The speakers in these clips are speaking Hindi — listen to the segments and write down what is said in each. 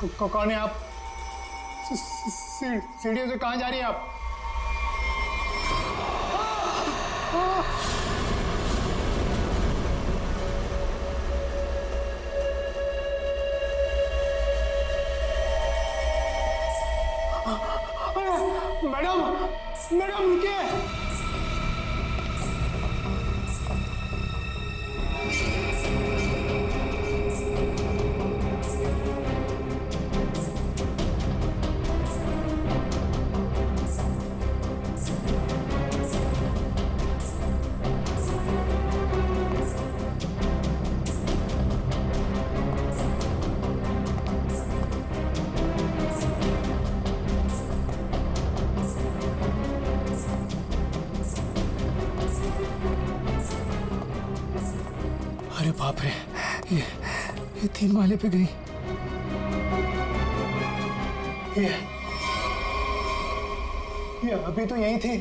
कौन है आप? सीढ़ियों से कहाँ जा रही है आप? मैडम, मैडम रुकिए। अरे बाप रे, ये 3 माले पे गई। ये अभी तो यहीं थी,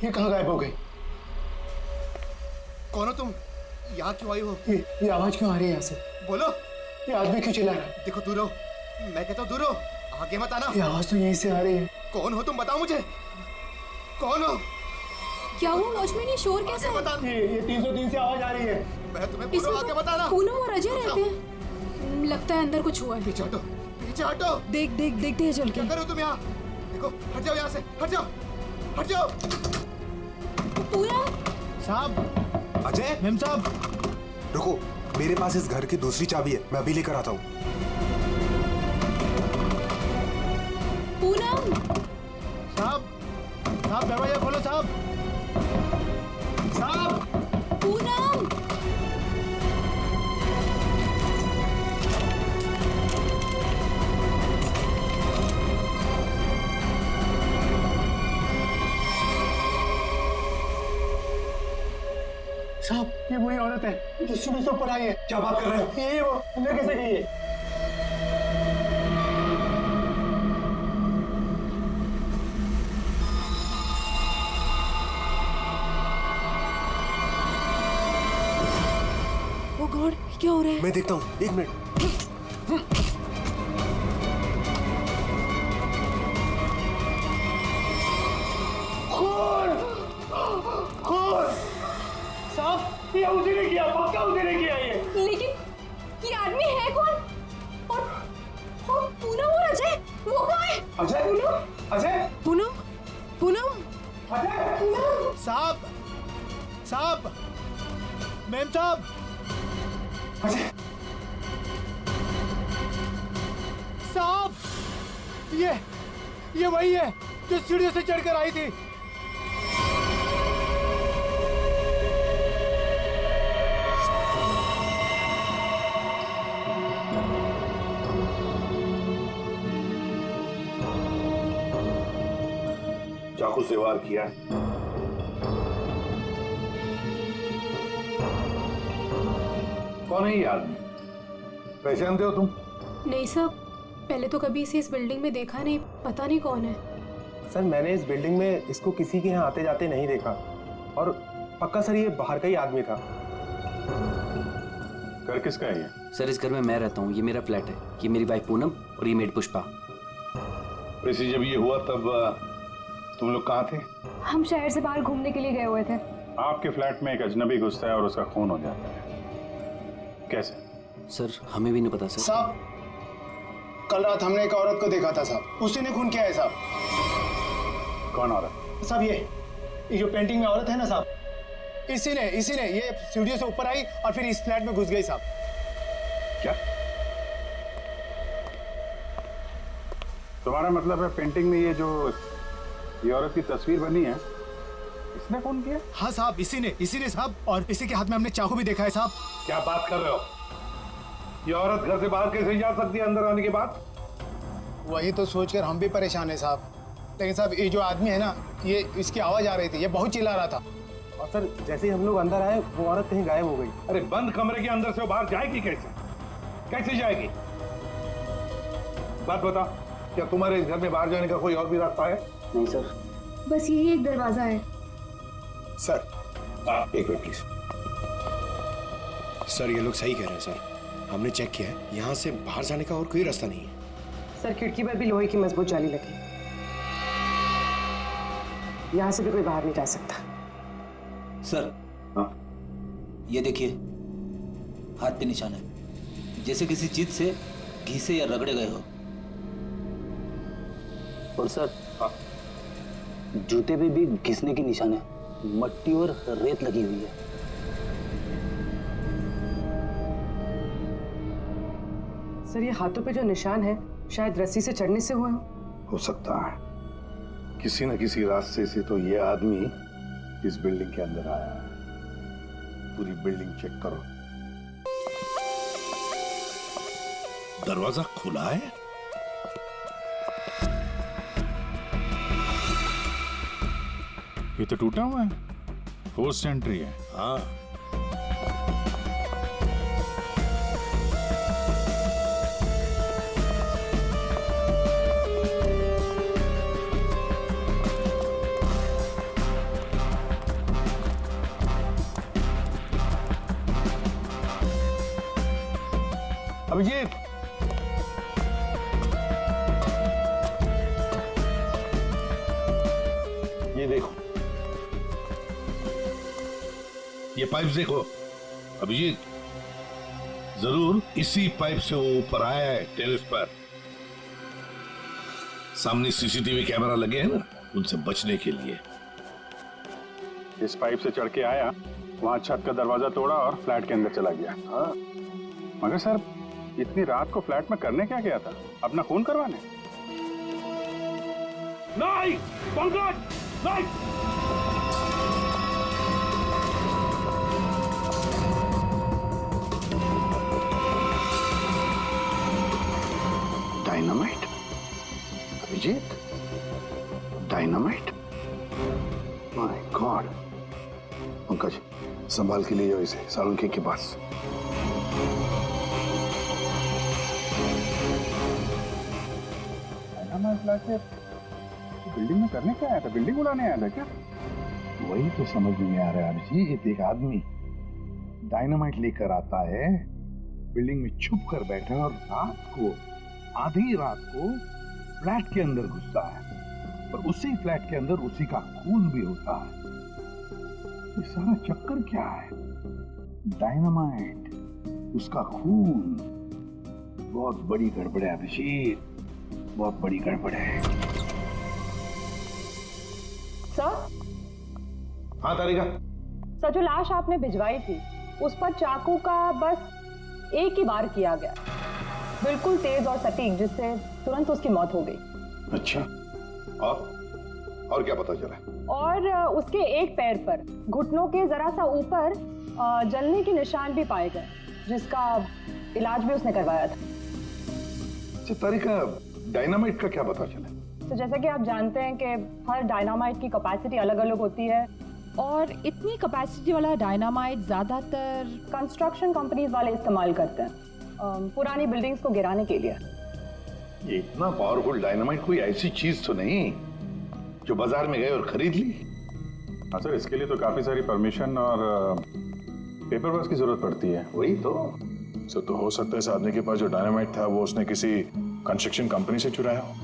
ये कहाँ गायब हो गई? कौन हो तुम? यहाँ क्यों आई हो? ये आवाज क्यों आ रही है यहाँ से? बोलो। ये आदमी क्यों चिल्ला रहा है? देखो दूर रहो, मैं कहता हूँ दूर रहो, आगे मत आना। ये आवाज तो यहीं से आ रही है। कौन हो तुम, बताओ मुझे, कौन हो? क्या हुआ वॉचमैन, ये शोर कैसा है? बता। ये 303 से आवाज आ रही है। मैं तुम्हें बोल रहा हूँ, आगे मत आना। पूनम और अजय रहते हैं, लगता है अंदर कुछ हुआ है। पीछे हटो, पीछे हटो। देखते हैं चल के। क्या कर रहे हो तुम यहाँ? देखो, हट जाओ यहाँ से, हट जाओ, हट जाओ। पूनम साहब, अजय, मेम साहब, रुको, मेरे पास इस घर की दूसरी चाबी है, मैं अभी लेकर आता हूँ। पूनम साहब दरवाजा खोलो साहब। साहब, पूनम साहब, ये वही औरत है जो सुबह से ऊपर आई है। क्या बात कर रहे हो? यही वो, अंदर कैसे गई है? ओ गॉड, क्या हो रहा है? मैं देखता हूँ, 1 मिनट। साहब, ये उसी ने किया, पक्का उसी ने किया ये। लेकिन ये आदमी है कौन? और पूनम और अजय, वो कहाँ है? अजय, अजय, पूनम अजय, साहब, मैम साहब, अजय, साहब, ये वही है जो सीढ़ियों से चढ़कर आई थी। चाकू से वार किया। कौन है ये आदमी? पहचानते हो तुम? नहीं साहब, पहले तो कभी इसे इस बिल्डिंग में देखा नहीं, पता नहीं कौन है। सर, मैंने इस बिल्डिंग में इसको किसी के यहाँ आते जाते नहीं देखा, और पक्का सर ये बाहर का ही आदमी था। घर किसका है ये? सर, इस घर में मैं रहता हूँ, ये मेरा फ्लैट है, ये मेरी वाइफ पूनम और ये मेड पुष्पा। वैसे जब ये हुआ तब तुम लोग कहाँ थे? हम शहर से बाहर घूमने के लिए गए हुए थे। आपके फ्लैट में एक अजनबी घुसता है और उसका खून हो जाता है, कैसे? सर, हमें भी नहीं पता सर। साहब, कल रात हमने एक औरत को देखा था साहब, उसी ने खून किया है साहब। कौन औरत? साहब, ये जो पेंटिंग में औरत है ना साहब, इसी ने ये सीढ़ियों से ऊपर आई और फिर इस फ्लैट में घुस गई साहब। क्या तुम्हारा मतलब है पेंटिंग में ये औरत की तस्वीर बनी है, इसने खून किया? हाँ साहब, इसी ने साहब, और इसी के हाथ में हमने चाकू भी देखा है साहब। क्या बात कर रहे हो? ये औरत घर से बाहर कैसे जा सकती है अंदर आने के बाद? वही तो सोचकर हम भी परेशान है साहब। लेकिन साहब, ये जो आदमी है ना, ये इसकी आवाज आ रही थी, ये बहुत चिल्ला रहा था। और सर, जैसे ही हम लोग अंदर आए, वो औरत कहीं गायब हो गई। अरे बंद कमरे के अंदर से वो बाहर जाएगी कैसे जाएगी? बात बता, क्या तुम्हारे इस घर में बाहर जाने का कोई और भी रास्ता है? नहीं सर, बस यही एक दरवाजा है। सर, एक मिनट प्लीज। सर, ये लोग सही कह रहे हैं सर, हमने चेक किया है, यहाँ से बाहर जाने का और कोई रास्ता नहीं है। सर खिड़की पर भी लोहे की मजबूत जाली लगी, यहाँ से भी कोई बाहर नहीं जा सकता। सर ये देखिए, हाथ पे निशान है, जैसे किसी चीज से घिसे या रगड़े गए हो। और सर जूते पे भी घिसने की निशान है, मट्टी और रेत लगी हुई है। सर ये हाथों पे जो निशान है शायद रस्सी से चढ़ने से हुए हो सकता है, किसी न किसी रास्ते से तो ये आदमी इस बिल्डिंग के अंदर आया है। पूरी बिल्डिंग चेक करो। दरवाजा खुला है। ये तो टूटा हुआ है, फोर्स्ड एंट्री है। हाँ, अभिजीत, ये देखो, ये पाइप देखो अभिजीत, जरूर इसी पाइप से वो ऊपर आया है टेरेस पर। सामने सीसीटीवी कैमरा लगे हैं ना, उनसे बचने के लिए। इस पाइप से चढ़ के आया, वहां छत का दरवाजा तोड़ा और फ्लैट के अंदर चला गया। हाँ, मगर सर इतनी रात को फ्लैट में करने क्या गया था? अपना खून करवाने? नहीं, पंकज, नहीं। Dynamite? Abhijeet, dynamite? My God. Pankaj, संभाल के लिए जाओ इसे सालुंखे के पास। बिल्डिंग में करने क्या आया था? बिल्डिंग उड़ाने आया था क्या? वही तो समझ में नहीं आ रहा है अभिजीत। एक आदमी डायनामाइट लेकर आता है, बिल्डिंग में छुप कर बैठा है और रात को, आधी रात को फ्लैट के अंदर घुसता है और उसी फ्लैट के अंदर उसी का खून भी होता है। ये सारा चक्कर क्या है? डायनामाइट, उसका खून। बहुत बड़ी गड़बड़ है अभिजीत, बहुत बड़ी गड़बड़ है। सर? हाँ तारिका। सर जो लाश आपने भिजवाई थी उस पर चाकू का बस एक ही बार किया गया, बिल्कुल तेज और सटीक, जिससे तुरंत उसकी मौत हो गई। अच्छा, और क्या पता चला? और उसके एक पैर पर घुटनों के जरा सा ऊपर जलने के निशान भी पाए गए, जिसका इलाज भी उसने करवाया था। अच्छा तारिका, डायनामाइट का क्या पता चला? तो जैसा कि आप जानते हैं कि हर डायनामाइट की कैपेसिटी अलग अलग होती है, और इतनी कैपेसिटी वाला डायनामाइट ज्यादातर कंस्ट्रक्शन कंपनीज वाले इस्तेमाल करते हैं पुरानी बिल्डिंग्स को गिराने के लिए। ये इतना पावरफुल डायनामाइट कोई ऐसी चीज तो नहीं जो बाजार में गए और खरीद ली? हाँ सर, इसके लिए तो काफी सारी परमिशन और पेपर वर्क की जरूरत पड़ती है। वही तो सर, तो हो सकता है इस आदमी के पास जो डायनामाइट था वो उसने किसी कंस्ट्रक्शन कंपनी से चुराया हो।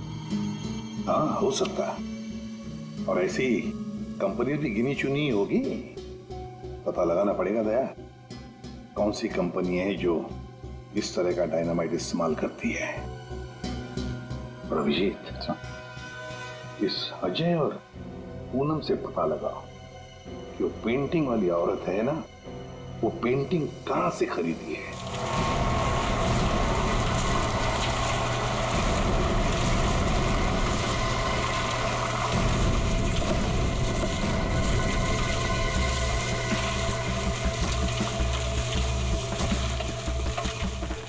हाँ, हो सकता है। और ऐसी कंपनी भी गिनी चुनी होगी, पता लगाना पड़ेगा दया, कौन सी कंपनी है जो इस तरह का डायनामाइट इस्तेमाल करती है। और अभिजीत, इस अजय और पूनम से पता लगाओ कि वो पेंटिंग वाली औरत है ना, वो पेंटिंग कहां से खरीदी है।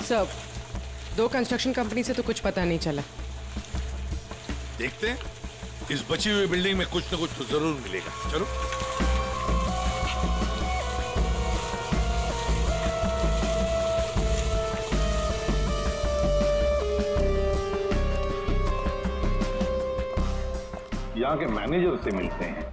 सब दो कंस्ट्रक्शन कंपनी से तो कुछ पता नहीं चला। देखते हैं, इस बची हुई बिल्डिंग में कुछ न कुछ तो जरूर मिलेगा। चलो। यहाँ के मैनेजर से मिलते हैं।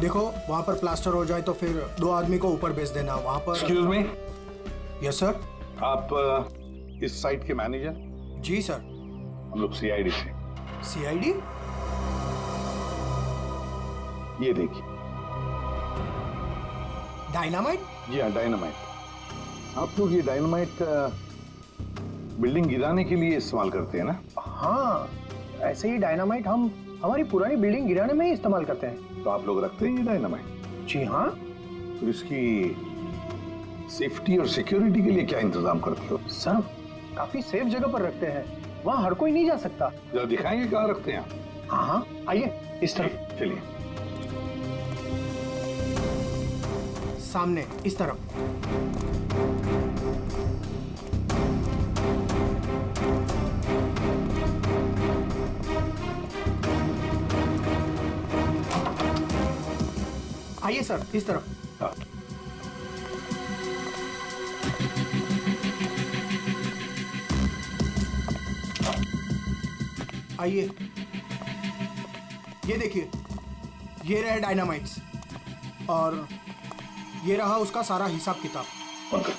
देखो वहाँ पर प्लास्टर हो जाए तो फिर 2 आदमी को ऊपर भेज देना वहाँ पर। Excuse me, yes sir. आप इस साइट के मैनेजर? जी सर। हम लोग सीआईडी से। सीआईडी? ये देखिए। डायनामाइट? जी हाँ, डायनामाइट। आप लोग ये डायनामाइट बिल्डिंग गिराने के लिए इस्तेमाल करते हैं ना? हाँ, ऐसे ही डायनामाइट हम हमारी पुरानी बिल्डिंग गिराने में ही इस्तेमाल करते हैं। तो आप लोग रखते हैं ये डायनामाइट? जी हाँ। तो इसकी सेफ्टी और सिक्योरिटी के लिए क्या इंतजाम करते हो? सर, काफी सेफ जगह पर रखते हैं, वहाँ हर कोई नहीं जा सकता। जरा दिखाएंगे कहाँ रखते हैं? हाँ हाँ, आइए इस तरफ। चलिए। सामने इस तरफ। आइए सर, इस तरफ। हाँ। आइए, ये देखिए, ये रहे डायनामाइट्स और ये रहा उसका सारा हिसाब किताब। पंकज,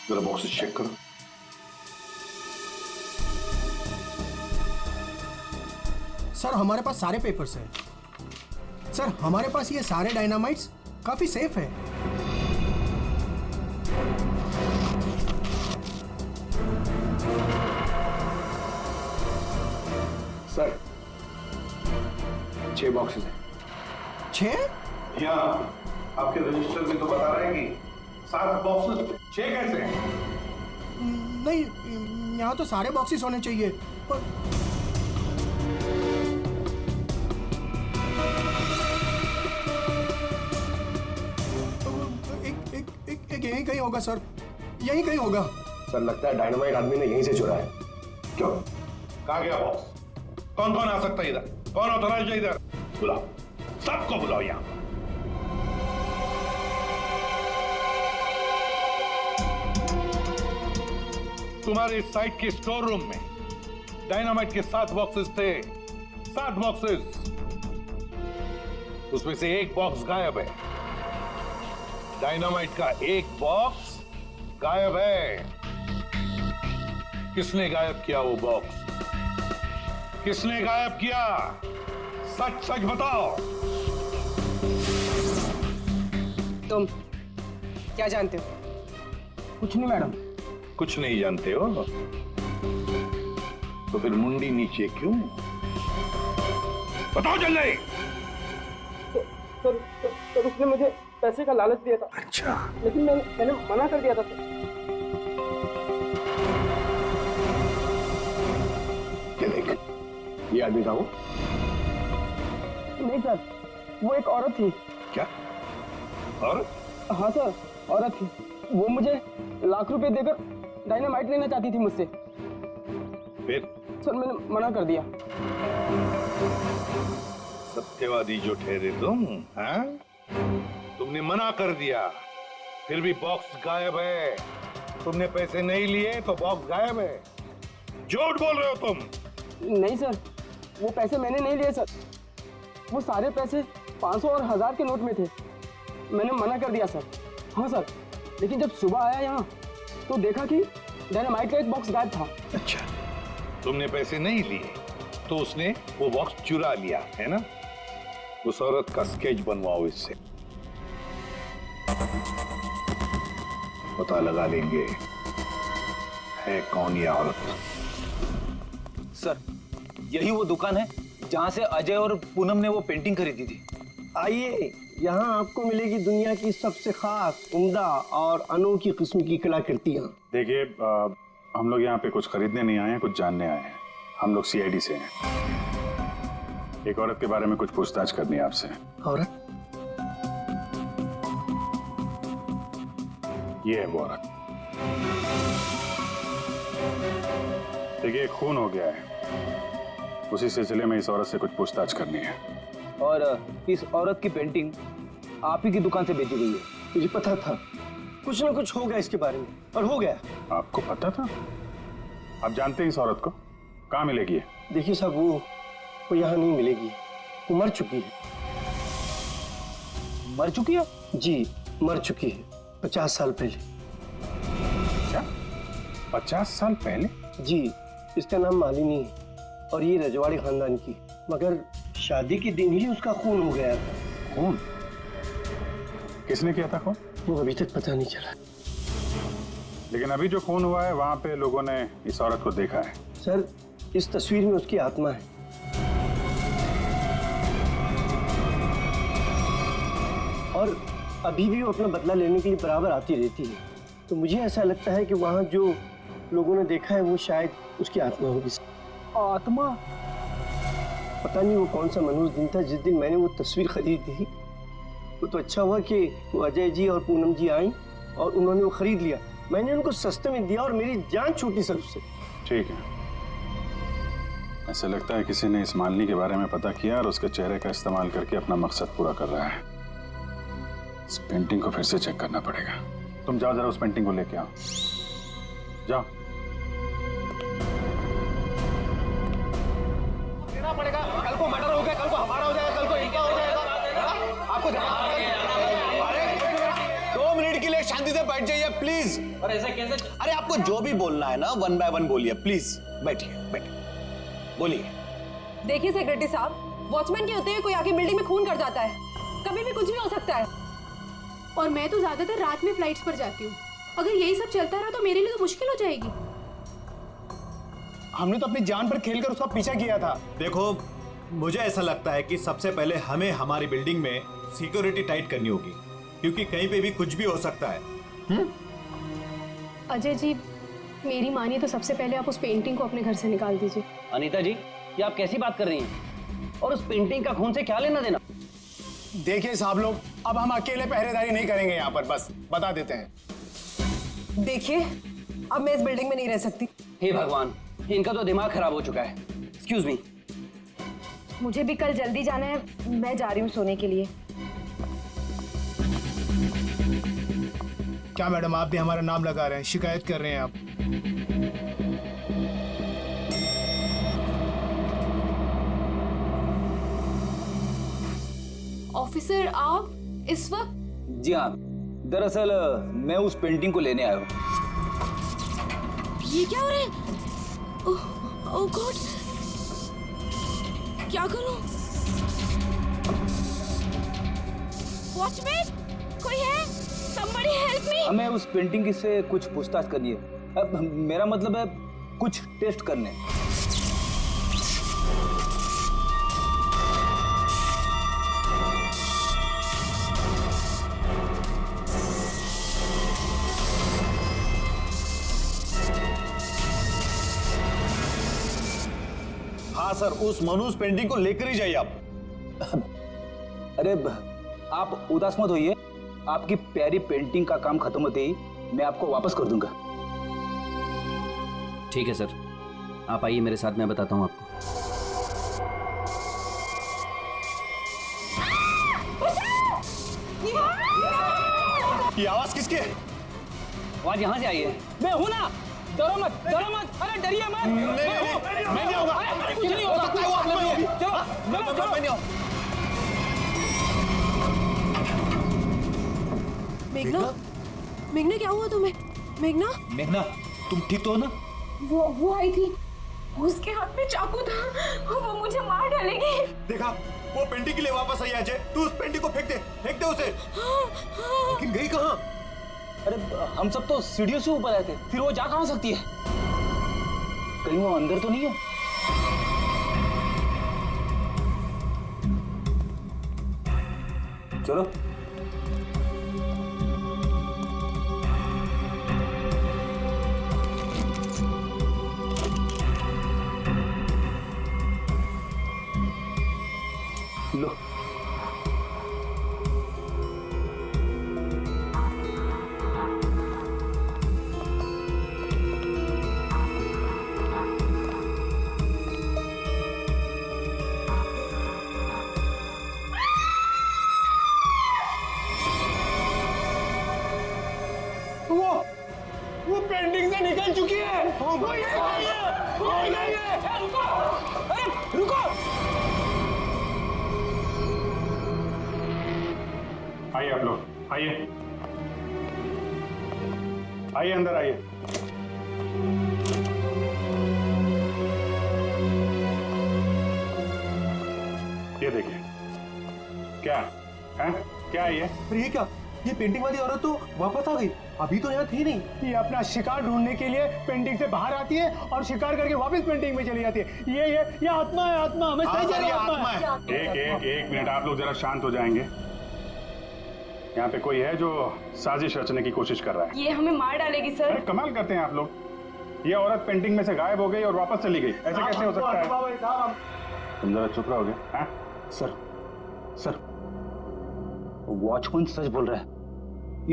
जरा बॉक्सेस चेक करो। सर हमारे पास सारे पेपर्स हैं। सर हमारे पास ये सारे डायनामाइट्स काफी सेफ है। सर 6 बॉक्सेस हैं। 6? यहाँ आपके रजिस्टर में तो बता रहे हैं कि 7 बॉक्सेस। 6 कैसे हैं? नहीं, यहाँ तो सारे बॉक्सेस होने चाहिए पर एक यहीं कहीं होगा सर, यहीं कहीं होगा। सर लगता है डायनामाइट आदमी ने यहीं से चुराया है। क्यों? कहाँ गया बॉक्स? कौन कौन आ सकता है इधर? कौन ऑथराइज है इधर? बुलाओ, सबको बुलाओ यहाँ। तुम्हारे साइट के स्टोर रूम में डायनामाइट के 7 बॉक्सेस थे। 7 बॉक्सेस। उसमें से 1 बॉक्स गायब है। डायनामाइट का 1 बॉक्स गायब है। किसने गायब किया वो बॉक्स? किसने गायब किया? सच सच बताओ। तुम क्या जानते हो? कुछ नहीं मैडम। कुछ नहीं जानते हो तो फिर मुंडी नीचे क्यों? बताओ जल्दी। सर उसने मुझे पैसे का लालच दिया था। अच्छा। लेकिन मैंने मना कर दिया था सर। क्या देख? ये आदमी था वो? नहीं सर, वो एक औरत थी। क्या? औरत? हाँ सर, औरत थी। वो मुझे लाख रुपए देकर डायनामाइट लेना चाहती थी मुझसे। फिर? सर मैंने मना कर दिया। सत्यवादी जो ठहरे तुम, हाँ? तुमने मना कर दिया, फिर भी बॉक्स गायब है। तुमने पैसे नहीं लिए तो बॉक्स गायब है। झूठ बोल रहे हो तुम। नहीं सर, वो पैसे मैंने नहीं लिए सर। वो सारे पैसे 500 और 1000 के नोट में थे। मैंने मना कर दिया सर। हाँ सर, लेकिन जब सुबह आया यहाँ तो देखा कि डायनामाइट का 1 बॉक्स गायब था। अच्छा, तुमने पैसे नहीं लिए तो उसने वो बॉक्स चुरा लिया है ना? उस औरत का स्केच बनवाओ इससे, पता लगा लेंगे है कौन ये औरत। सर, यही वो दुकान है जहां से अजय और पूनम ने वो पेंटिंग खरीदी थी। आइए, यहाँ आपको मिलेगी दुनिया की सबसे खास, उम्दा और अनोखी किस्म की कलाकृतियाँ। देखिए, हम लोग यहाँ पे कुछ खरीदने नहीं आए हैं, कुछ जानने आए हैं। हम लोग सीआईडी से हैं। एक औरत के बारे में कुछ पूछताछ करनी है आपसे। औरत? ये है वो औरत। देखिए, खून हो गया है, उसी सिलसिले में इस औरत से कुछ पूछताछ करनी है। और इस औरत की पेंटिंग आप ही की दुकान से बेची गई है। मुझे पता था कुछ ना कुछ होगा इसके बारे में, और हो गया। आपको पता था? आप जानते हैं इस औरत को? कहाँ मिलेगी ये? देखिए साहब, वो यहाँ नहीं मिलेगी, वो मर चुकी है। मर चुकी है? जी मर चुकी है 50 साल पहले। क्या 50 साल पहले? जी इसका नाम मालिनी है और ये रजवाड़ी खानदान की, मगर शादी के दिन ही उसका खून हो गया था। खून? किसने किया था खून? वो अभी तक पता नहीं चला। लेकिन अभी जो खून हुआ है वहां पे लोगों ने इस औरत को देखा है। सर इस तस्वीर में उसकी आत्मा है। और अभी भी वो अपना बदला लेने के लिए बराबर आती रहती है। तो मुझे ऐसा लगता है कि वहाँ जो लोगों ने देखा है वो शायद उसकी आत्मा होगी। आत्मा? पता नहीं वो कौन सा मनहूस दिन था जिस दिन मैंने वो तस्वीर खरीदी थी। वो तो अच्छा हुआ कि वो अजय जी और पूनम जी आई और उन्होंने वो खरीद लिया। मैंने उनको सस्ते में दिया और मेरी जान छूटी सर उससे। ठीक है, ऐसा लगता है किसी ने इस मालिनी के बारे में पता किया और उसके चेहरे का इस्तेमाल करके अपना मकसद पूरा कर रहा है। इस पेंटिंग को फिर से चेक करना पड़ेगा। तुम जाओ जरा उस पेंटिंग को लेके आओ, जाओ। देना पड़ेगा, कल को मर्डर हो गया, कल को हमारा हो जाएगा, कल को इनका हो जाएगा। आपको 2 मिनट के लिए शांति से बैठ जाइए प्लीज। और ऐसे कैसे? अरे आपको जो भी बोलना है ना 1 बाय 1 बोलिए प्लीज। बैठिए बैठिए, बोलिए। देखिए सेक्रेटरी साहब, वॉचमैन के होते हुए कोई आके बिल्डिंग में खून कर जाता है, कभी भी कुछ भी हो सकता है। और मैं तो ज्यादातर रात में फ्लाइट्स पर जाती हूँ। अगर यही सब चलता रहा तो मेरे लिए तो मुश्किल हो जाएगी। हमने तो अपनी जान पर खेलकर उसका पीछा किया था। देखो मुझे ऐसा लगता है कि सबसे पहले हमें हमारी बिल्डिंग में सिक्योरिटी टाइट करनी होगी, क्योंकि कहीं पे भी कुछ भी हो सकता है। अजय जी मेरी मानिए तो सबसे पहले आप उस पेंटिंग को अपने घर से निकाल दीजिए। अनीता जी ये आप कैसी बात कर रही हैं? और उस पेंटिंग का खून से क्या लेना देना? देखिए साहब लोग, अब हम अकेले पहरेदारी नहीं करेंगे यहाँ पर, बस बता देते हैं। देखिए अब मैं इस बिल्डिंग में नहीं रह सकती। हे भगवान, इनका तो दिमाग खराब हो चुका है। Excuse me. मुझे भी कल जल्दी जाना है, मैं जा रही हूँ सोने के लिए। क्या मैडम आप भी हमारा नाम लगा रहे हैं, शिकायत कर रहे हैं आप? ऑफिसर आप इस वक्त? जी हाँ, दरअसल मैं उस पेंटिंग को लेने आया हूँ। ये क्या हो रहा है? ओह गॉड, क्या करूं? वॉचमैन कोई है? Somebody help me! हमें उस पेंटिंग की से कुछ पूछताछ करनी है। अब मेरा मतलब है कुछ टेस्ट करने। हाँ सर, उस मनूस पेंटिंग को लेकर ही जाइए आप। अरे आप उदास मत होइए, आपकी प्यारी पेंटिंग का काम खत्म होते ही मैं आपको वापस कर दूंगा। ठीक है सर, आप आइए मेरे साथ, मैं बताता हूँ आपको। ये आवाज किसकी है? आवाज यहाँ से आई है। मैं हूं ना, डरो मत, डरो मत, अरे डरिए मत। मैं नहीं होगा, कुछ नहीं हो सकता है, वो आप में होगी। चलो चलो चलो। मेघना, मेघना क्या हुआ तुम्हें? मेघना, मेघना तुम ठीक तो हो ना? वो आई थी, उसके हाथ में चाकू था, वो मुझे मार डालेगी। देखा, वो पेंटिंग के लिए वापस आई अजय। तू उस पेंटिंग को फेंक दे उसे। लेकिन गई कहाँ? अरे हम सब तो सीढ़ियों से ऊपर आए थे, फिर वो जा कहाँ सकती है? कहीं वो अंदर तो नहीं है? चलो लो। वो पेंटिंग से निकल चुकी है। वो ये रुको, अरे रुको। आइए आप लोग, आइए आइए अंदर आइए। ये देखिए, क्या है? क्या है ये? ये क्या? ये पेंटिंग वाली औरत तो वापस आ गई, अभी तो यहाँ थी नहीं। ये अपना शिकार ढूंढने के लिए पेंटिंग से बाहर आती है और शिकार करके वापस पेंटिंग में चली जाती है। ये आत्मा है, आत्मा। मैं सही कह रहा हूं, आत्मा है। एक मिनट, आप लोग जरा शांत हो जाएंगे। यहाँ पे कोई है जो साजिश रचने की कोशिश कर रहा है। ये हमें मार डालेगी सर। अरे कमाल करते हैं आप लोग। ये औरत पेंटिंग में से गायब हो गई और वापस चली गई, ऐसे कैसे हो सकता है? तुम जरा चुप रहोगे? हाँ सर वॉचमैन सच बोल रहा है।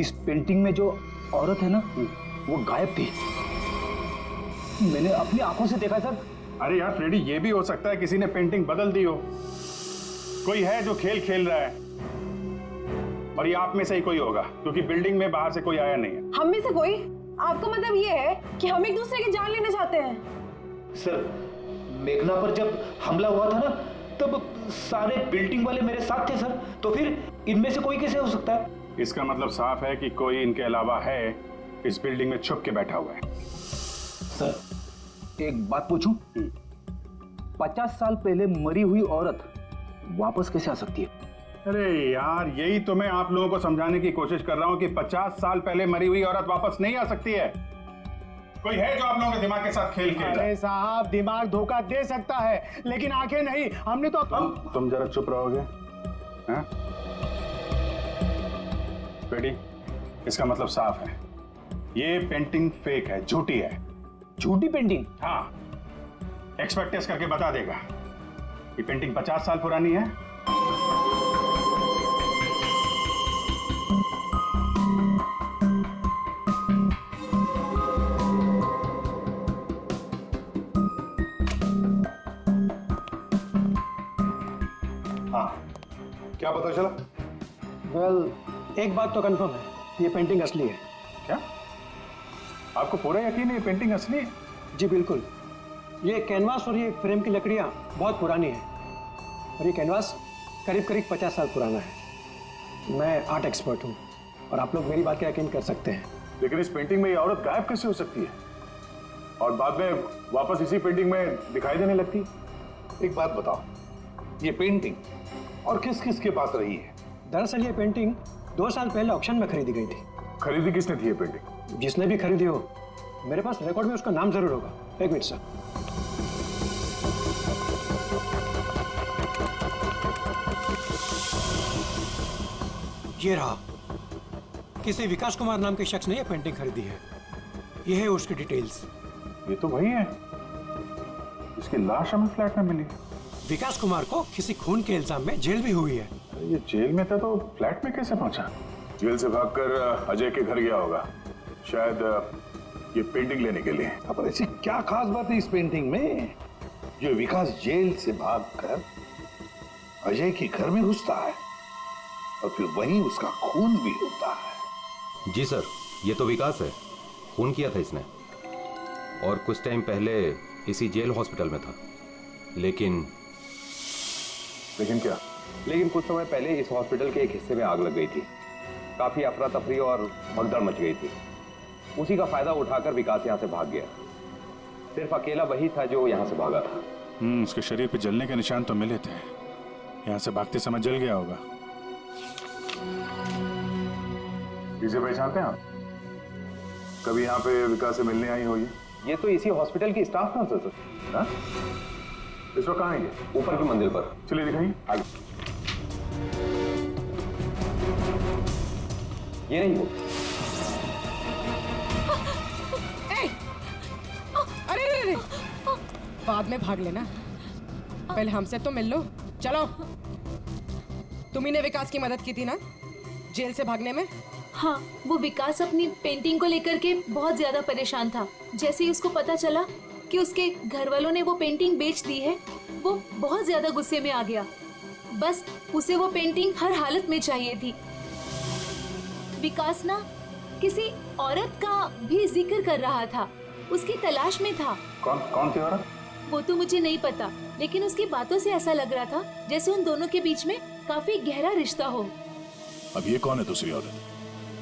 इस पेंटिंग में जो औरत है ना, वो गायब थी। मैंने अपनी आंखों से देखा सर। अरे यार फ्रेडी, ये भी हो सकता है किसी ने पेंटिंग बदल दी हो। कोई है जो खेल खेल रहा है, और ये आप में से ही कोई होगा, क्योंकि बिल्डिंग में बाहर से कोई आया नहीं है। हम में से कोई? आपका मतलब ये है कि हम एक दूसरे की जान लेना चाहते हैं? सर, मेघना पर जब हमला हुआ था ना, तब सारे बिल्डिंग वाले मेरे साथ थे सर। तो फिर इनमें से कोई कैसे हो सकता है? इसका मतलब साफ है कि कोई इनके अलावा है, इस बिल्डिंग में छुप के बैठा हुआ है। सर, एक बात पूछूं? 50 साल पहले मरी हुई औरत वापस कैसे आ सकती है? अरे यार, यही तो मैं आप लोगों को समझाने की कोशिश कर रहा हूं कि 50 साल पहले मरी हुई औरत वापस नहीं आ सकती है। कोई है जो आप लोगों के दिमाग के साथ खेल खेल रहा है? अरे साहब, दिमाग धोखा दे सकता है, लेकिन आंखें नहीं। हमने तो तुम जरा चुप रहोगे? हाँ? बेटी, इसका मतलब साफ है, ये पेंटिंग फेक है, झूठी है। झूठी पेंटिंग? हाँ, एक्सपर्ट टेस्ट करके बता देगा। ये पेंटिंग 50 साल पुरानी है। क्या पता चला? वेल, एक बात तो कंफर्म है, ये पेंटिंग असली है। क्या? आपको पूरा यकीन है ये पेंटिंग असली है? जी बिल्कुल। ये कैनवास और ये फ्रेम की लकड़ियाँ बहुत पुरानी है, और ये कैनवास करीब करीब 50 साल पुराना है। मैं आर्ट एक्सपर्ट हूँ, और आप लोग मेरी बात का यकीन कर सकते हैं। लेकिन इस पेंटिंग में ये औरत गायब कैसे हो सकती है, और बाद में वापस इसी पेंटिंग में दिखाई देने लगती? एक बात बताओ, ये पेंटिंग और किस किस के पास रही है? दरअसल ये पेंटिंग 2 साल पहले ऑक्शन में खरीदी गई थी। खरीदी किसने थी ये पेंटिंग? जिसने भी खरीदी हो, मेरे पास रिकॉर्ड में उसका नाम जरूर होगा। एक मिनट सर। ये रहा, किसी विकास कुमार नाम के शख्स ने यह पेंटिंग खरीदी है। यह है उसकी डिटेल्स। ये तो वही है, इसकी लाश हमें फ्लैट में मिली। विकास कुमार को किसी खून के इल्जाम में जेल भी हुई है। ये जेल में था तो फ्लैट में कैसे पहुंचा? जेल से भागकर अजय के घर गया होगा, शायद ये पेंटिंग लेने के लिए। अब ऐसी क्या खास बात है इस पेंटिंग में जो विकास जेल से भागकर अजय के घर में घुसता है और फिर वहीं उसका खून भी होता है? जी सर, ये तो विकास है, खून किया था इसने, और कुछ टाइम पहले इसी जेल हॉस्पिटल में था। लेकिन क्या? लेकिन कुछ समय पहले इस हॉस्पिटल के एक हिस्से में आग लग गई थी। काफी अफरा तफरी और भगदड़ मच गई थी। उसी का फायदा उठाकर विकास यहाँ से भाग गया। सिर्फ अकेला वही था जो यहाँ से भागा था। उसके शरीर पे जलने के निशान तो मिले थे, यहाँ से भागते समय जल गया होगा। इसे पहचानते हैं आप? कभी यहाँ पे विकास से मिलने आई होगी? ये तो इसी हॉस्पिटल की स्टाफ नर्स है सर। हाँ? इस वक्त कहाँ है ये? ऊपर की मंजिल पर। चलिए दिखाइए। आगे। ये नहीं वो। अरे बाद में भाग लेना, पहले हमसे तो मिल लो। चलो। तुम्ही ने विकास की मदद की थी ना जेल से भागने में? हाँ, वो विकास अपनी पेंटिंग को लेकर के बहुत ज्यादा परेशान था। जैसे ही उसको पता चला कि उसके घर वालों ने वो पेंटिंग बेच दी है, वो बहुत ज्यादा गुस्से में आ गया। बस उसे वो पेंटिंग हर हालत में चाहिए थी। विकास ना किसी औरत का भी जिक्र कर रहा था, उसकी तलाश में था। कौन थी औरत? वो तो मुझे नहीं पता, लेकिन उसकी बातों से ऐसा लग रहा था जैसे उन दोनों के बीच में काफी गहरा रिश्ता हो। अब ये कौन है दूसरी औरत?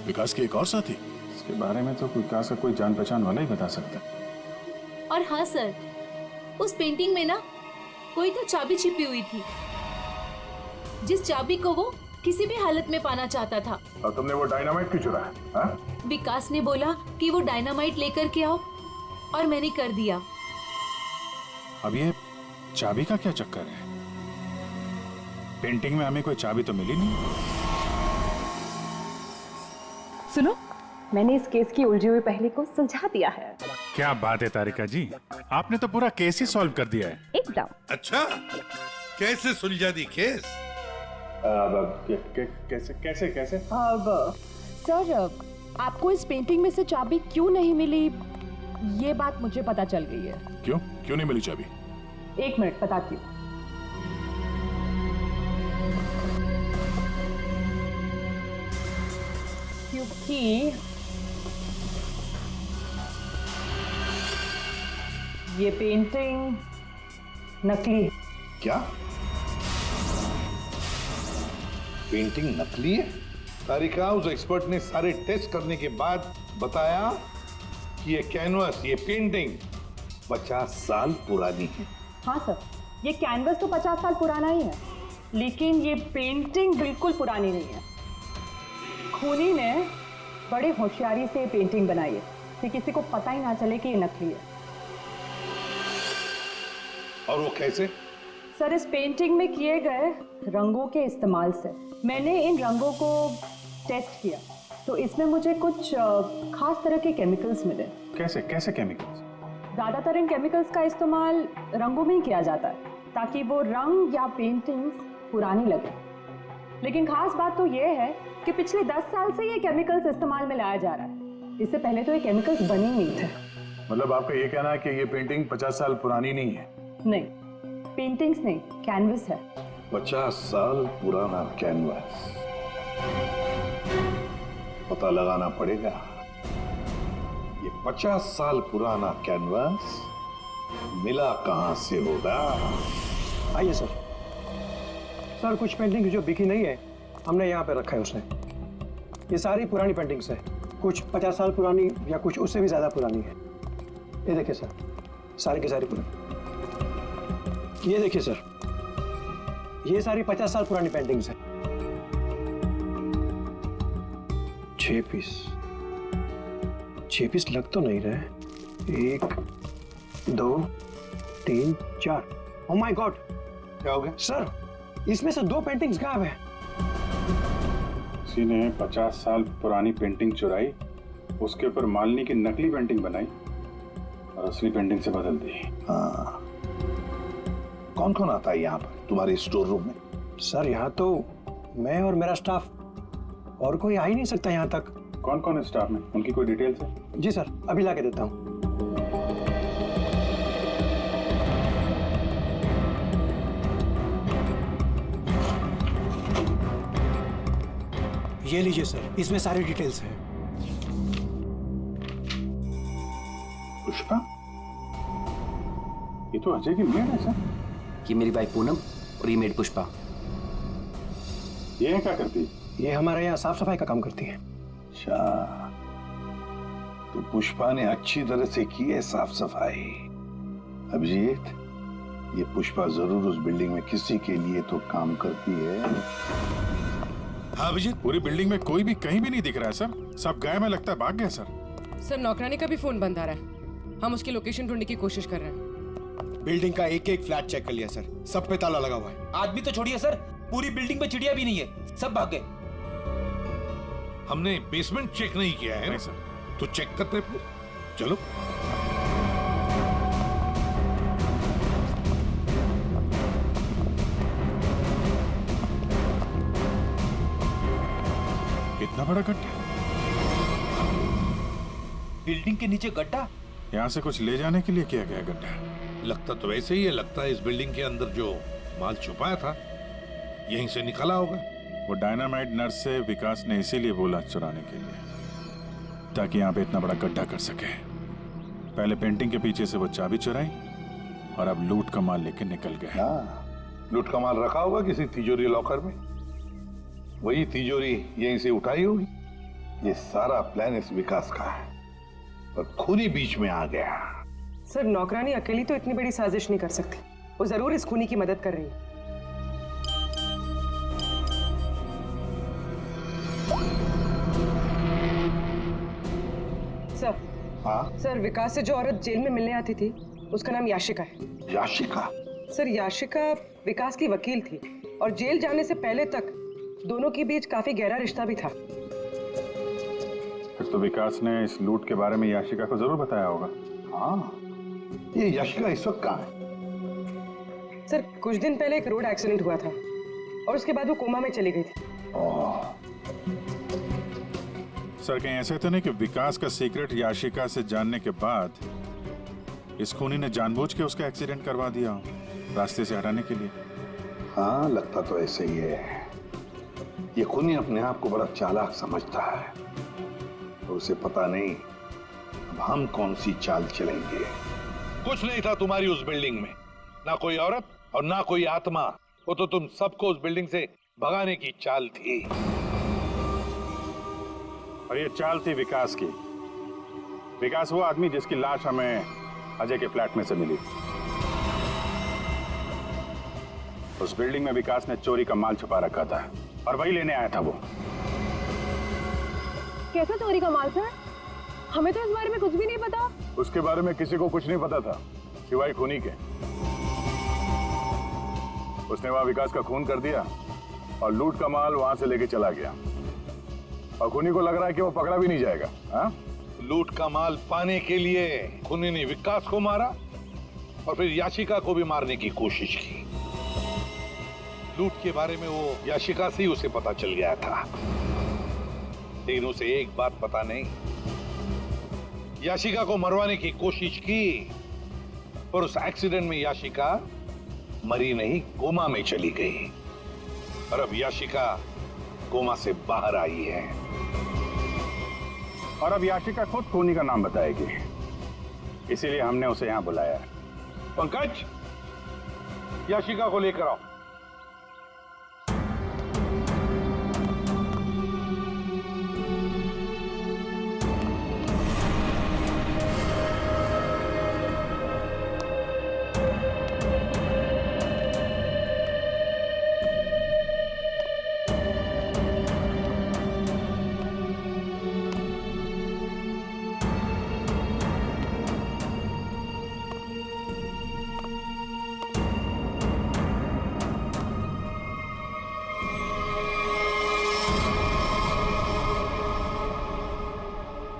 विकास की एक और साथी? इसके बारे में तो विकास का कोई जान पहचान वाला ही बता सकता है। और हाँ सर, उस पेंटिंग में ना कोई तो चाबी छिपी हुई थी, जिस चाबी को वो किसी भी हालत में पाना चाहता था। और तुमने वो डायनामाइट क्यों चुराया? हाँ? विकास ने बोला कि वो डायनामाइट लेकर के आओ, और मैंने कर दिया। अब ये चाबी का क्या चक्कर है? पेंटिंग में हमें कोई चाबी तो मिली नहीं। सुनो, मैंने इस केस की उलझी हुई पहेली को सुलझा दिया है। क्या बात है तारिका जी, आपने तो पूरा केस ही सॉल्व कर दिया है। एकदम। अच्छा, कैसे सुलझा दी केस? कैसे कैसे कैसे? अब सर, आपको इस पेंटिंग में से चाबी क्यों नहीं मिली, ये बात मुझे पता चल गई है। क्यों क्यों नहीं मिली चाबी? 1 मिनट बताती हूँ। क्योंकि ये पेंटिंग नकली है। क्या पेंटिंग नकली है? तारिका, उस एक्सपर्ट ने सारे टेस्ट करने के बाद बताया कि ये कैनवास, ये पेंटिंग 50 साल पुरानी है। हाँ सर, ये कैनवस तो 50 साल पुराना ही है, लेकिन ये पेंटिंग बिल्कुल पुरानी नहीं है। खूनी ने बड़े होशियारी से ये पेंटिंग बनाई है कि किसी को पता ही ना चले कि ये नकली है। और वो कैसे? सर, इस पेंटिंग में किए गए रंगों के इस्तेमाल से मैंने इन रंगों को टेस्ट किया, तो इसमें मुझे कुछ खास तरह के केमिकल्स मिले। कैसे कैसे केमिकल्स? ज़्यादातर इन केमिकल्स का इस्तेमाल रंगों में ही किया जाता है ताकि वो रंग या पेंटिंग्स पुरानी लगे। लेकिन खास बात तो ये है कि पिछले 10 साल से ये केमिकल्स इस्तेमाल में लाया जा रहा है। इससे पहले तो ये केमिकल्स बने ही नहीं थे। मतलब आपका ये कहना है कि ये पेंटिंग 50 साल पुरानी नहीं है? नहीं, पेंटिंग्स नहीं, कैनवस है। 50 साल पुराना कैनवास। पता लगाना पड़ेगा ये 50 साल पुराना कैनवास मिला कहां से होगा। आइए सर। सर, कुछ पेंटिंग जो बिकी नहीं है हमने यहाँ पे रखा है उसने। ये सारी पुरानी पेंटिंग्स है, कुछ 50 साल पुरानी या कुछ उससे भी ज्यादा पुरानी है। ये देखिए सर, सारी की सारी पुरानी। ये देखिए सर, ये सारी 50 साल पुरानी पेंटिंग्स हैं। 6 पीस लग तो नहीं रहे। 1 2 3 4। ओह माय गॉड, क्या हो गया सर? इसमें से 2 पेंटिंग्स गायब है। किसी ने 50 साल पुरानी पेंटिंग चुराई, उसके ऊपर मालिनी की नकली पेंटिंग बनाई और असली पेंटिंग से बदल दी। हाँ, कौन कौन आता है यहाँ पर तुम्हारे स्टोर रूम में? सर, यहाँ तो मैं और मेरा स्टाफ, और कोई आ ही नहीं सकता यहाँ तक। कौन कौन है स्टाफ में? उनकी कोई डिटेल्स है? जी सर, अभी ला के देता हूँ। ये लीजिए सर, इसमें सारी डिटेल्स हैं। पुष्पा, ये तो अजय की मेड है सर। ये मेरी वाइफ पूनम और ये मेड पुष्पा। ये क्या करती है? ये हमारे यहाँ साफ सफाई का काम करती है। अच्छा, तो पुष्पा ने अच्छी तरह से की है साफ सफाई। अभिजीत, ये पुष्पा जरूर उस बिल्डिंग में किसी के लिए तो काम करती है। हाँ अभिजीत, पूरी बिल्डिंग में कोई भी कहीं भी नहीं दिख रहा है सर। सब गायब है, लगता है भाग गया सर। सर, नौकरानी का भी फोन बंद आ रहा है। हम उसकी लोकेशन ढूंढने की कोशिश कर रहे हैं। बिल्डिंग का एक एक फ्लैट चेक कर लिया सर, सब पे ताला लगा हुआ है। आदमी तो छोड़िए सर, पूरी बिल्डिंग में चिड़िया भी नहीं है, सब भाग गए। हमने बेसमेंट चेक नहीं किया है ना सर, तो चेक करते फिर। चलो इतना बड़ा गड्ढा, बिल्डिंग के नीचे गड्ढा। यहाँ से कुछ ले जाने के लिए किया गया गड्ढा। लगता तो वैसे ही है, लगता है इस बिल्डिंग के अंदर जो माल छुपाया था यहीं से निकला होगा। वो डायनामाइट नर्स से विकास ने इसीलिए बोला चुराने के लिए, ताकि यहाँ पे इतना बड़ा गड्ढा कर सके। पहले पेंटिंग के पीछे से वो चाबी चुराई और अब लूट का माल लेके निकल गए। लूट का माल रखा होगा किसी तिजोरी लॉकर में। वही तिजोरी यहीं से उठाई होगी। ये सारा प्लान इस विकास का है, पर खुद ही बीच में आ गया। सर नौकरानी अकेली तो इतनी बड़ी साजिश नहीं कर सकती, वो जरूर इस खूनी की मदद कर रही है। सर हाँ सर, विकास से जो औरत जेल में मिलने आती थी उसका नाम याशिका है। याशिका? सर याशिका विकास की वकील थी और जेल जाने से पहले तक दोनों के बीच काफी गहरा रिश्ता भी था। फिर तो विकास ने इस लूट के बारे में याशिका को जरूर बताया होगा। हाँ, ये याशिका इस वक्त कहाँ है? सर कुछ दिन पहले एक रोड एक्सीडेंट हुआ था और उसके बाद वो कोमा में चली गई थी। सर कहीं ऐसे तो नहीं कि विकास का सीक्रेट याशिका से जानने के बाद इस खूनी ने जानबूझ के उसका एक्सीडेंट करवा दिया हो, रास्ते से हटाने के लिए? हाँ, लगता तो ऐसे ही है। ये खूनी अपने आप को बड़ा चालाक समझता है, तो उसे पता नहीं अब हम कौन सी चाल चलेंगे। कुछ नहीं था तुम्हारी उस बिल्डिंग में, ना कोई औरत और ना कोई आत्मा। वो तो तुम सबको उस बिल्डिंग से भगाने की चाल थी। और ये चाल थी विकास की। विकास वो आदमी जिसकी लाश हमें अजय के फ्लैट में से मिली। उस बिल्डिंग में विकास ने चोरी का माल छुपा रखा था और वही लेने आया था वो। कैसा चोरी का माल सर? हमें तो इस बारे में कुछ भी नहीं पता। उसके बारे में किसी को कुछ नहीं पता था सिवाय खूनी के। उसने वहां विकास का खून कर दिया और लूट का माल वहां से लेके चला गया। और खूनी को लग रहा है कि वो पकड़ा भी नहीं जाएगा। हाँ? लूट का माल पाने के लिए खूनी ने विकास को मारा और फिर याशिका को भी मारने की कोशिश की। लूट के बारे में वो याशिका से ही उसे पता चल गया था, लेकिन उसे एक बात पता नहीं। याशिका को मरवाने की कोशिश की, पर उस एक्सीडेंट में याशिका मरी नहीं, कोमा में चली गई। और अब याशिका कोमा से बाहर आई है। और अब याशिका खुद खूनी का नाम बताएगी, इसीलिए हमने उसे यहां बुलाया है। पंकज, याशिका को लेकर आओ।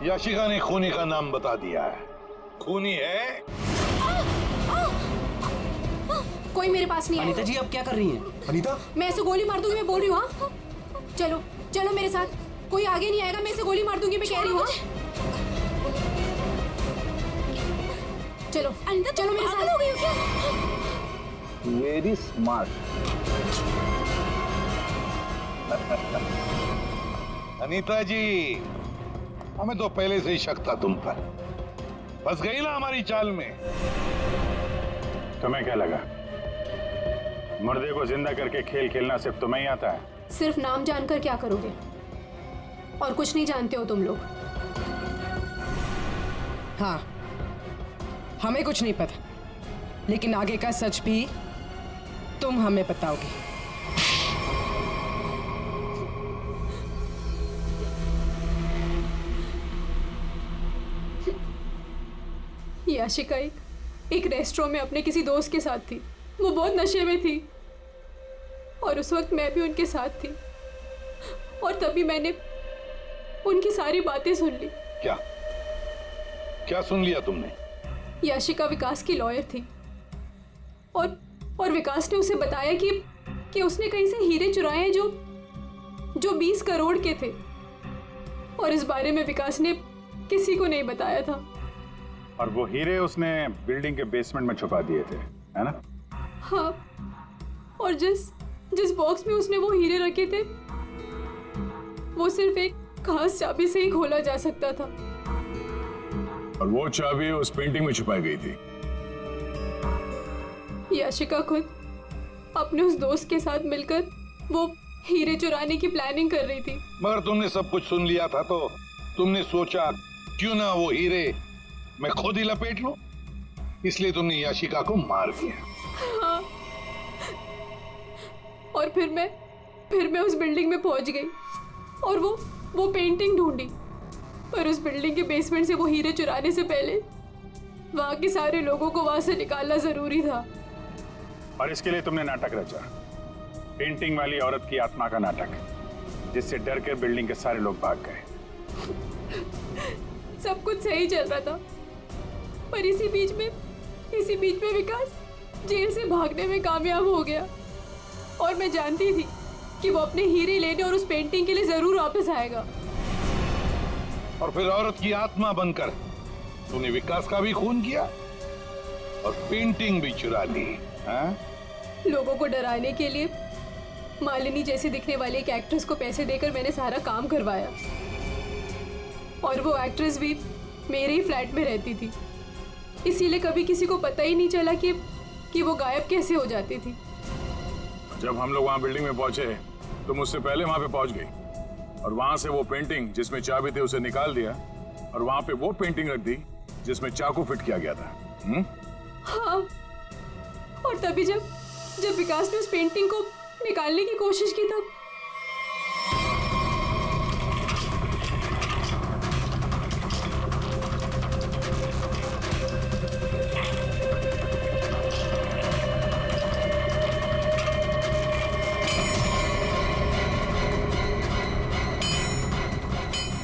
याशिका ने खूनी का नाम बता दिया है। खूनी है। कोई मेरे पास नहीं है। अनीता जी आप क्या कर रही हैं? अनीता, मैं ऐसे गोली मार दूंगी, मैं बोल रही हूँ। हाँ? चलो चलो मेरे साथ, कोई आगे नहीं आएगा, मैं ऐसे गोली मार दूंगी, मैं कह रही हूँ। चलो अनीता, चलो मेरे साथ। हो गई हो क्या? Very smart. अनीता जी, हमें तो पहले से ही शक था तुम पर। फंस गई ना हमारी चाल में। तुम्हें क्या लगा मुर्दे को जिंदा करके खेल खेलना सिर्फ तुम्हें ही आता है? सिर्फ नाम जानकर क्या करोगे? और कुछ नहीं जानते हो तुम लोग। हाँ, हमें कुछ नहीं पता, लेकिन आगे का सच भी तुम हमें बताओगे। याशिका एक रेस्टोरेंट में अपने किसी दोस्त के साथ थी। वो बहुत नशे में थी और उस वक्त मैं भी उनके साथ थी, और तभी मैंने उनकी सारी बातें सुन ली। क्या क्या सुन लिया तुमने? याशिका विकास की लॉयर थी और विकास ने उसे बताया कि उसने कहीं से हीरे चुराए हैं जो 20 करोड़ के थे, और इस बारे में विकास ने किसी को नहीं बताया था। और वो हीरे उसने बिल्डिंग के बेसमेंट में छुपा दिए थे, है ना? हाँ, और जिस बॉक्स में उसने वो हीरे रखे थे वो सिर्फ एक खास चाबी से ही खोला जा सकता था। और वो चाबी उस पेंटिंग में छुपाई गई थी। याशिका खुद अपने उस दोस्त के साथ मिलकर वो हीरे चुराने की प्लानिंग कर रही थी। मगर तुमने सब कुछ सुन लिया था तो तुमने सोचा क्यों ना वो हीरे मैं खुद ही लपेट लूं, इसलिए तुमने याशिका को मार दिया। हाँ। और फिर मैं उस बिल्डिंग में पहुंच गई और वो पेंटिंग ढूंढी, पर उस बिल्डिंग के बेसमेंट से वो हीरे चुराने से पहले वहां के सारे लोगों को वहां से निकालना जरूरी था। और इसके लिए तुमने नाटक रचा, पेंटिंग वाली औरत की आत्मा का नाटक, जिससे डर कर बिल्डिंग के सारे लोग भाग गए। सब कुछ सही चल रहा था, पर इसी बीच में विकास जेल से भागने में कामयाब हो गया और मैं जानती थी कि वो अपने हीरे लेने और उस पेंटिंग के लिए जरूर वापस आएगा। और फिर औरत की आत्मा बनकर तूने विकास का भी खून किया और पेंटिंग भी चुरा ली। हाँ? लोगों को डराने के लिए मालिनी जैसे दिखने वाली एक एक्ट्रेस को पैसे देकर मैंने सारा काम करवाया, और वो एक्ट्रेस भी मेरे ही फ्लैट में रहती थी, इसीलिए कभी किसी को पता ही नहीं चला कि वो गायब कैसे हो जाती थी। जब हम लोग वहां बिल्डिंग में पहुंचे तो मुझसे पहले वहां पे पहुंच गई और वहां से वो पेंटिंग जिसमें चाबी थी उसे निकाल दिया और वहां पे वो पेंटिंग रख दी जिसमें चाकू फिट किया गया था। हाँ, और तभी जब विकास ने उस पेंटिंग को निकालने की कोशिश की तब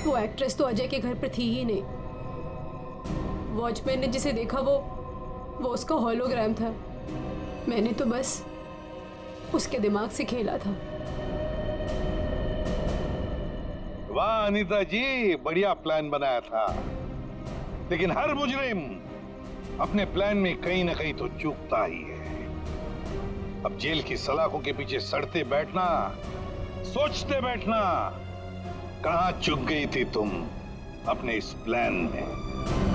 वो एक्ट्रेस तो अजय के घर पर थी ही नहीं। वॉचमैन ने जिसे देखा वो उसका होलोग्राम था। मैंने तो बस उसके दिमाग से खेला था। वाह अनीता जी, बढ़िया प्लान बनाया था, लेकिन हर मुजरिम अपने प्लान में कहीं ना कहीं तो चूकता ही है। अब जेल की सलाखों के पीछे सड़ते बैठना, सोचते बैठना, कहां चूक गई थी तुम अपने इस प्लान में।